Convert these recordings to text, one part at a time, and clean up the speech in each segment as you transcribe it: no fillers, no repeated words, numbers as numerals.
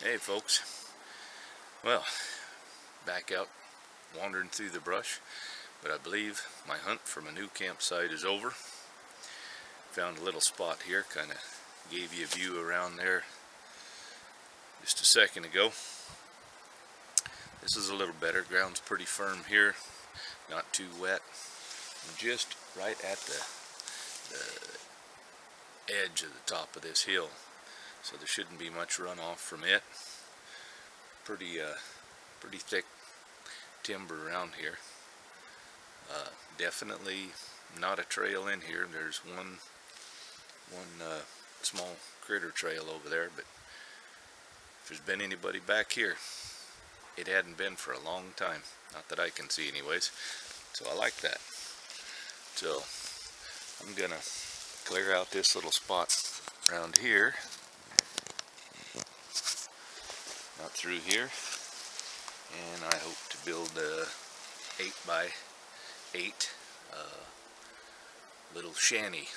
Hey folks, well, back out wandering through the brush, but I believe my hunt from a new campsite is over. Found a little spot here, kind of gave you a view around there just a second ago. This is a little better, ground's pretty firm here, not too wet. I'm just right at the edge of the top of this hill, so there shouldn't be much runoff from it. Pretty thick timber around here. Definitely not a trail in here. There's one small critter trail over there, but if there's been anybody back here, it hadn't been for a long time. Not that I can see anyways. So I like that. So I'm gonna clear out this little spot around here. Out through here, and I hope to build a 8x8 little shanty,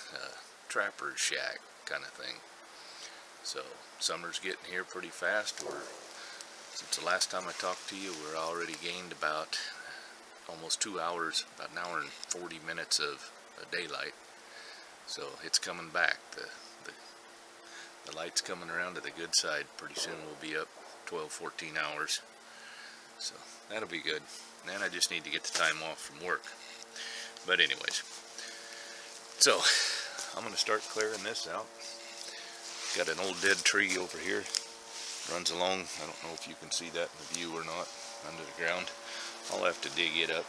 trapper's shack kind of thing. So summer's getting here pretty fast. Since the last time I talked to you, we're already gained about almost 2 hours, about an hour and 40 minutes of daylight. So it's coming back. The light's coming around to the good side. Pretty soon we'll be up 12-14 hours, so that'll be good. And then I just need to get the time off from work. But anyways, so I'm gonna start clearing this out. Got an old dead tree over here, runs along. I don't know if you can see that in the view or not, under the ground. I'll have to dig it up,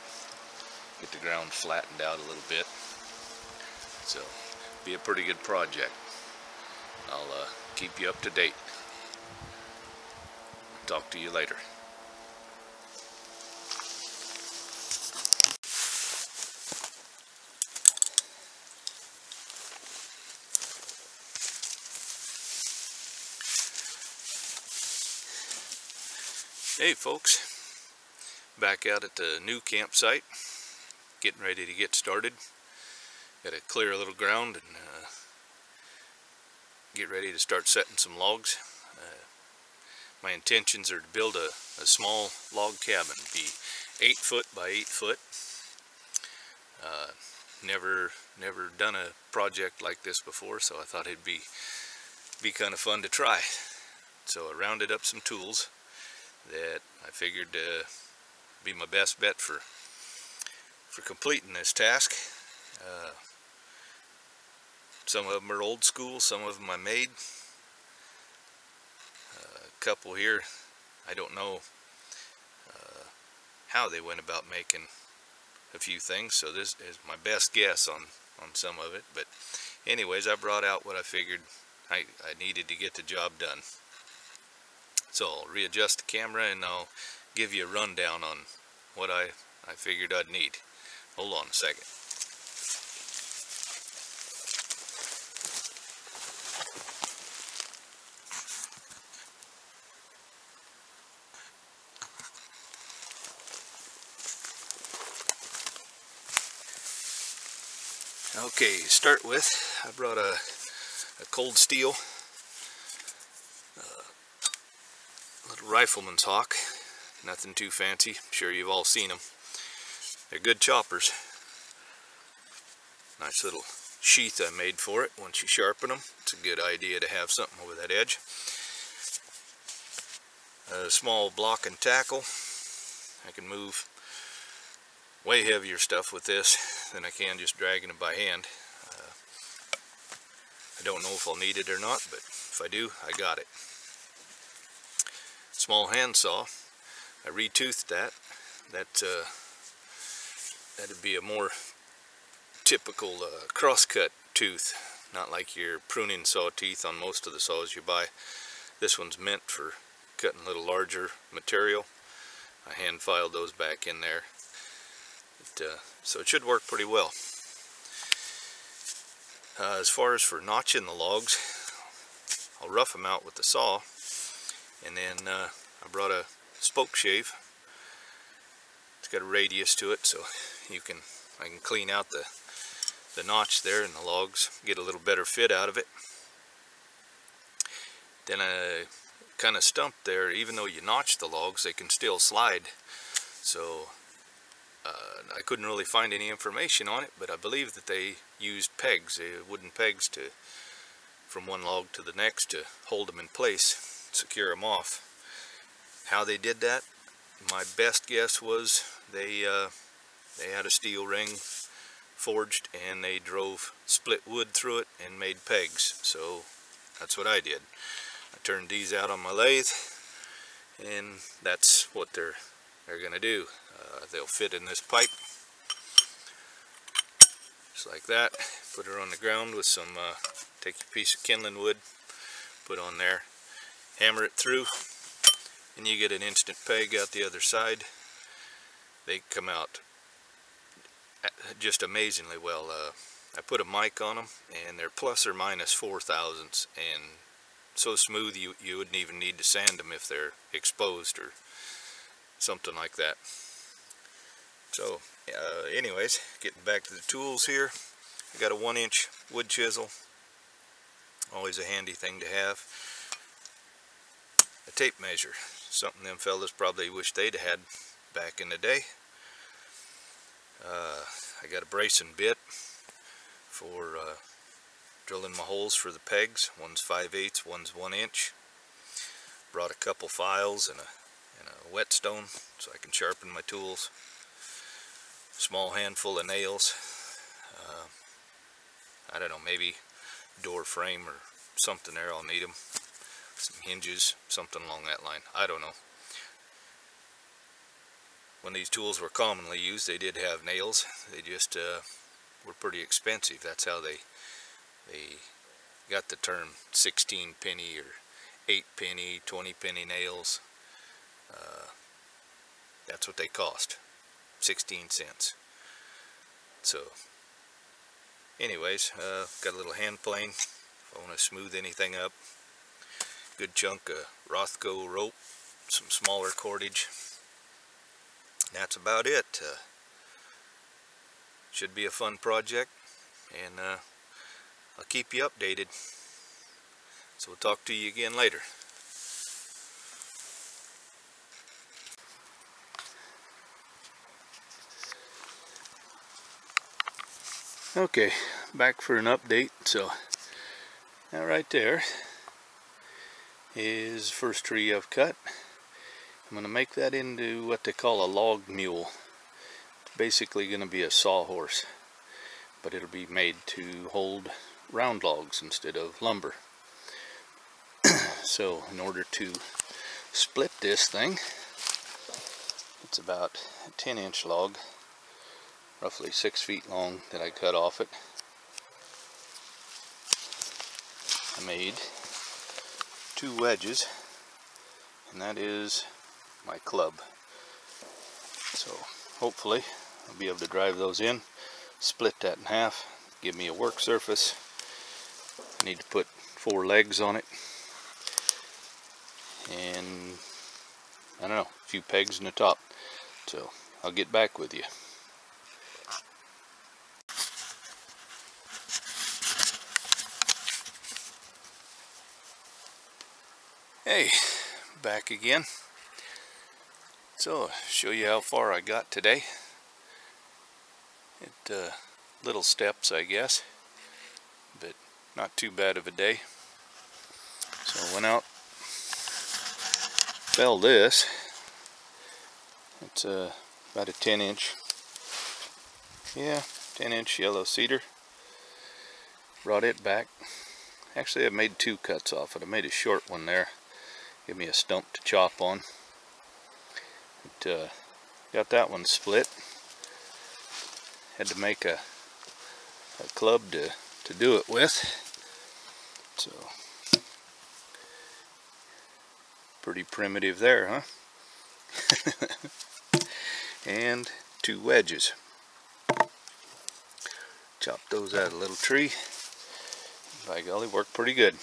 get the ground flattened out a little bit. So be a pretty good project. I'll keep you up to date. Talk to you later. Hey folks, back out at the new campsite, getting ready to get started. Got to clear a little ground and get ready to start setting some logs. My intentions are to build a small log cabin, be 8 foot by 8 foot. Never done a project like this before, so I thought it'd be kind of fun to try. So I rounded up some tools that I figured be my best bet for completing this task. Some of them are old school, some of them I made. Couple here, I don't know how they went about making a few things, so this is my best guess on some of it. But anyways, I brought out what I figured I needed to get the job done. So I'll readjust the camera and I'll give you a rundown on what I figured I'd need. Hold on a second. Okay, start with, I brought a cold steel little rifleman's hawk. Nothing too fancy. I'm sure you've all seen them. They're good choppers. Nice little sheath I made for it. Once you sharpen them, it's a good idea to have something over that edge. A small block and tackle. I can move way heavier stuff with this than I can just dragging it by hand. I don't know if I'll need it or not, but if I do, I got it. Small handsaw. I retoothed that. That'd be a more typical crosscut tooth, not like your pruning saw teeth on most of the saws you buy. This one's meant for cutting a little larger material. I hand filed those back in there. So it should work pretty well. As far as for notching the logs, I'll rough them out with the saw, and then I brought a spoke shave. It's got a radius to it, so I can clean out the notch there in the logs, get a little better fit out of it. Then I kind of stumped there. Even though you notch the logs, they can still slide. So I couldn't really find any information on it, but I believe that they used pegs, wooden pegs, from one log to the next to hold them in place, secure them off. How they did that, my best guess was they had a steel ring forged and they drove split wood through it and made pegs. So that's what I did. I turned these out on my lathe, and that's what they're gonna do. They'll fit in this pipe just like that. Put her on the ground with some take a piece of kindling wood, put on there, hammer it through, and you get an instant peg out the other side. They come out just amazingly well. I put a mic on them, and they're plus or minus 4 thousandths, and so smooth you wouldn't even need to sand them if they're exposed or something like that. So anyways, getting back to the tools here, I got a 1-inch wood chisel, always a handy thing to have. A tape measure, something them fellas probably wish they'd had back in the day. I got a bracing bit for drilling my holes for the pegs. One's 5/8, one's 1 inch. Brought a couple files and a whetstone so I can sharpen my tools. Small handful of nails. I don't know, maybe door frame or something there. I'll need them. Some hinges, something along that line. I don't know. When these tools were commonly used, they did have nails. They just were pretty expensive. That's how they got the term 16 penny or 8 penny, 20 penny nails. That's what they cost, 16 cents. So anyways, got a little hand plane if I want to smooth anything up. Good chunk of Rothko rope, some smaller cordage. That's about it. Should be a fun project, and I'll keep you updated. So we'll talk to you again later. Okay, back for an update. So that right there is the first tree I've cut. I'm going to make that into what they call a log mule. It's basically going to be a sawhorse, but it'll be made to hold round logs instead of lumber. So in order to split this thing, it's about a 10-inch log, roughly 6 feet long, that I cut off it. I made 2 wedges, and that is my club. So hopefully I'll be able to drive those in, split that in half, give me a work surface. I need to put 4 legs on it, and I don't know, a few pegs in the top. So I'll get back with you. Hey, back again. So, show you how far I got today. Little steps, I guess, but not too bad of a day. So I went out, felled this. It's about a 10-inch, 10-inch yellow cedar. Brought it back. Actually, I made 2 cuts off it. I made a short one there. Give me a stump to chop on. Got that one split. Had to make a club to do it with. So pretty primitive there, huh? And 2 wedges. Chop those out of a little tree. By golly, worked pretty good.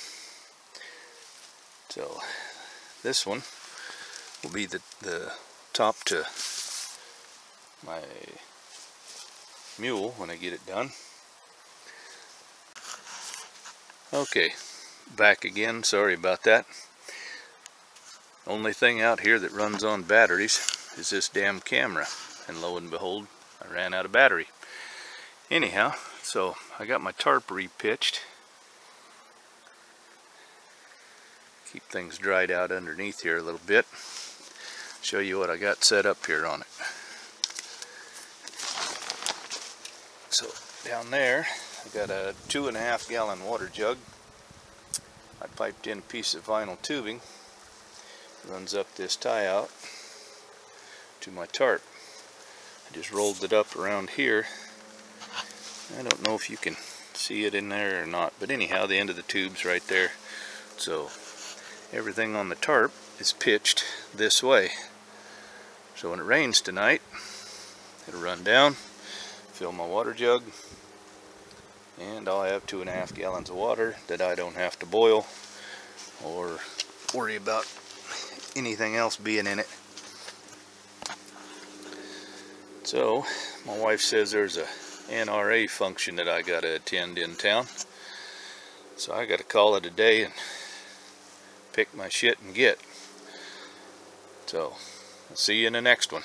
So this one will be the top to my mule when I get it done. Okay, back again. Sorry about that. Only thing out here that runs on batteries is this damn camera, and lo and behold, I ran out of battery. Anyhow, so I got my tarp repitched. Keep things dried out underneath here a little bit. Show you what I got set up here on it. So down there, I got a 2.5 gallon water jug. I piped in a piece of vinyl tubing. Runs up this tie out to my tarp. I just rolled it up around here. I don't know if you can see it in there or not, but anyhow, the end of the tube's right there. So everything on the tarp is pitched this way. So when it rains tonight, it'll run down, fill my water jug, and I'll have 2.5 gallons of water that I don't have to boil or worry about anything else being in it. So my wife says there's a NRA function that I gotta attend in town, so I gotta call it a day and pick my shit and get. So I'll see you in the next one.